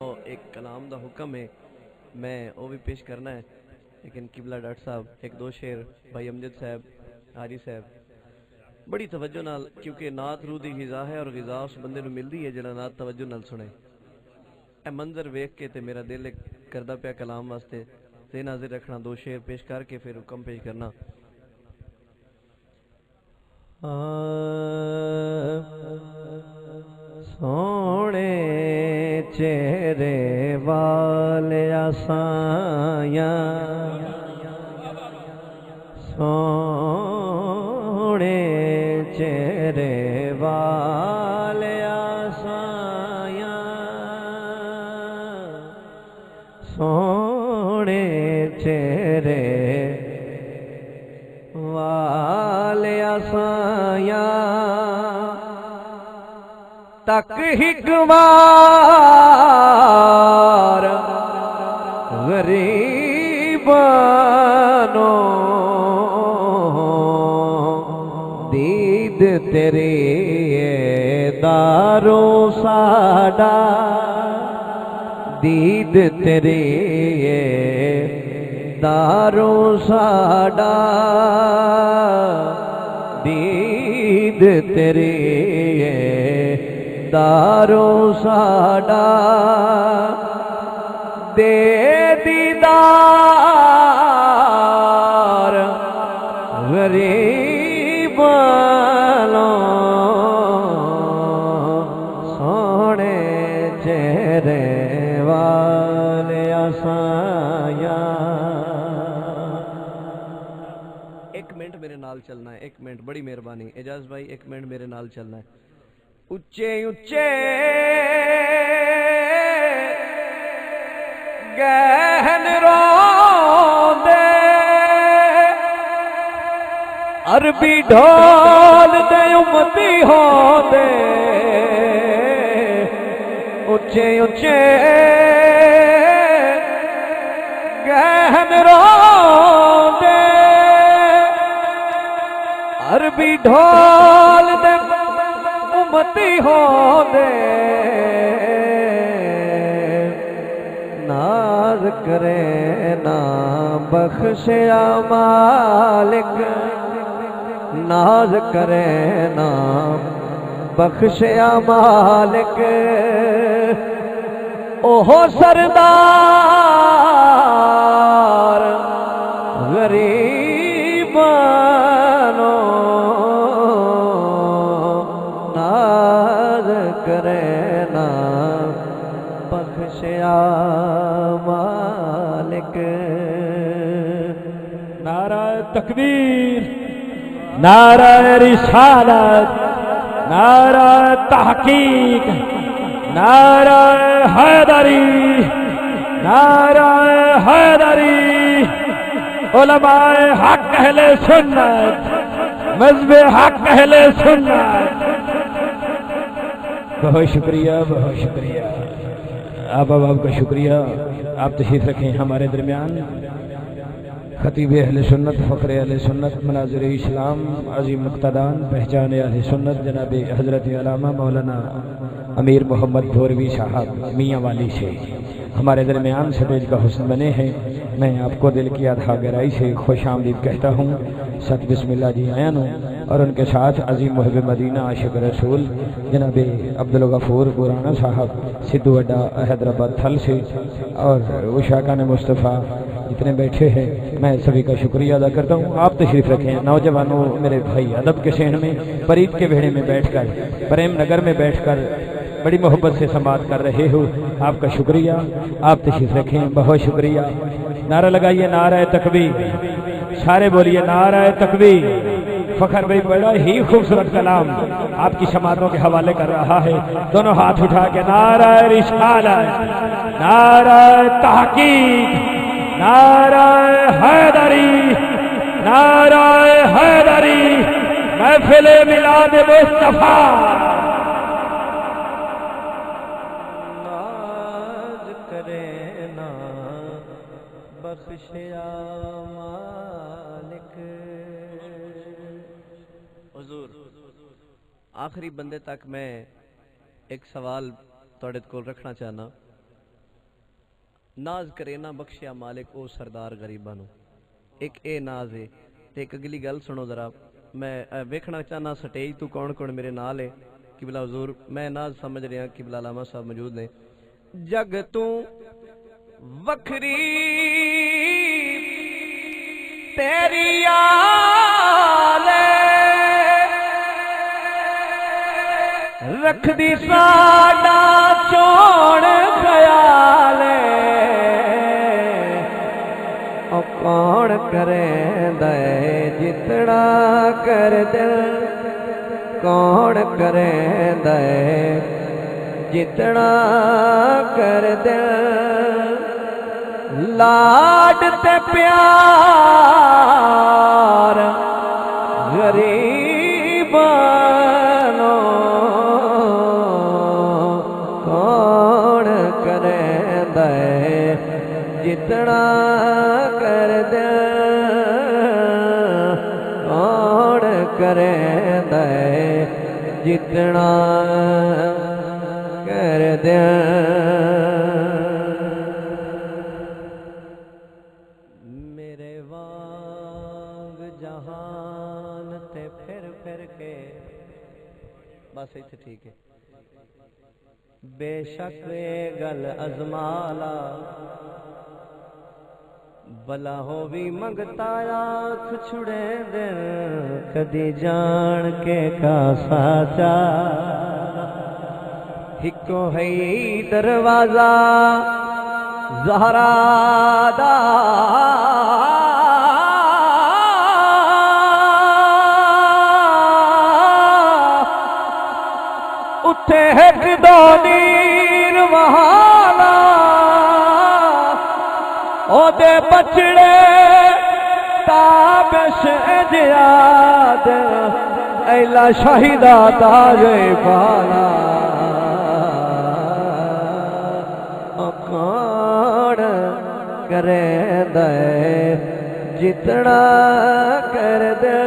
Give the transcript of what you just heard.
ایک کلام دا حکم ہے میں وہ بھی پیش کرنا ہے لیکن قبلہ ڈاکٹر صاحب ایک دو شعر بھائی امجد صاحب حاری صاحب بڑی توجہ نال کیونکہ نعت روح دی غذا ہے اور غذا اس بندے نو ملدی ہے جڑا نعت توجہ نال سنے اے منظر ویکھ کے تے میرا دل کردا پیا کلام واسطے تے ناظر رکھنا دو شعر پیش کر کے پھر حکم پیش کرنا سونے چہرے والے آسایاں سونے چہرے والے آسایاں سونے چہرے والے آسایاں تک ایک بار غریبانو دید تیری دارو ساڈا دید تیری دارو ساڈا دید تیری دارو ساڈا دے دیدار غریبانو سونے چہرے والے آسایاں ایک منٹ میرے نال چلنا ہے ایک منٹ بڑی مہربانی اعجاز بھائی ایک منٹ میرے نال چلنا ہے اچے اچے گہن روندے عربی ڈھول دے امتی ہوندے اچے اچے گہن روندے عربی ڈھول دے امتی ہو دے ناز کرے نا بخشیا مالک ناز کرے نا بخشیا مالک اوہ سردار غریبانو کرنا بخشیا مالک نعرہ تکبیر نعرہ رسالت نعرہ تحقیق نعرہ حیدری نعرہ حیدری علماء حق اہل سنت مذہب حق اہل سنت بہت شکریہ آپ کا شکریہ آپ تشریف رکھیں ہمارے درمیان خطیب اہل سنت فخر اہل سنت مناظر اسلام عظیم مقتدان پہچان اہل سنت جناب حضرت علامہ مولانا امیر محمد دھوروی صاحب میاں والی سے ہمارے درمیان سٹیج کا حسن بنے ہیں میں آپ کو دل کی ادھا گہرائی سے خوش آمدید کہتا ہوں ست بسم اللہ جی آیا نو اور ان کے ساتھ عظیم محب مدینہ عاشق رسول جناب عبدالغفور برانا صاحب سدھو اڈا حیدرآباد تھل سے اور اشاکان مصطفیٰ جتنے بیٹھے ہیں میں سبھی کا شکریہ ادا کرتا ہوں آپ تشریف رکھیں نوجوانوں میرے بھائی ادب کے صحن میں پریت کے بھیڑے میں بیٹھ کر پریم نگر میں بیٹھ کر بڑی محبت سے سماعت کر رہے ہو آپ کا شکریہ آپ تشریف رکھیں بہت شکریہ نعرہ لگائیے نعرہ تکبیر سارے بولیے نعرہ تکبیر فخر بھائی بڑا ہی خوبصورت کلام آپ کی سماعتوں کے حوالے کر رہا ہے دونوں ہاتھ اٹھا کے نعرہ رسالت نعرہ تحقیق نعرہ حیدری نعرہ حیدری محفل میلاد مصطفیٰ ناز کرے نا بخشیا مالک حضور آخری بندے تک میں ایک سوال تھوڑے کول رکھنا چاہنا ناز کرے نہ بخشیا مالک او سردار غریباں نو. ایک اے ناز ہے تے ایک اگلی گل سنو ذرا. میں ویکھنا چاہنا سٹیج تو کون کون میرے نال ہے. قبلہ حضور میں ناز سمجھ رہا قبلہ علامہ صاحب موجود نے. جگ تو وکھری تیری آل رکھ دی ساڈا چون خیال او کون کرے دے جتنا کر دل کون کرے دے جتنا کر دل لاڈ تے پیار غریبانو کون کرے دے جتنا کر دے کون کرے دے جتنا کر دے. میرے وانگ جہان تے پھر پھر کے بس ایتھے ٹھیک ہے. بے شک گل ازمالا بلا ہو بھی منگتا آنکھ چھڑے دن کدی جان کے کا ساچا ہکو ہے دروازہ زہرا دا اتے ایک دو نیر وہالا او دے بچڑے تابش اجیاد ایلا شہیدہ تاج پالا کون کرے دے جتنا کر دے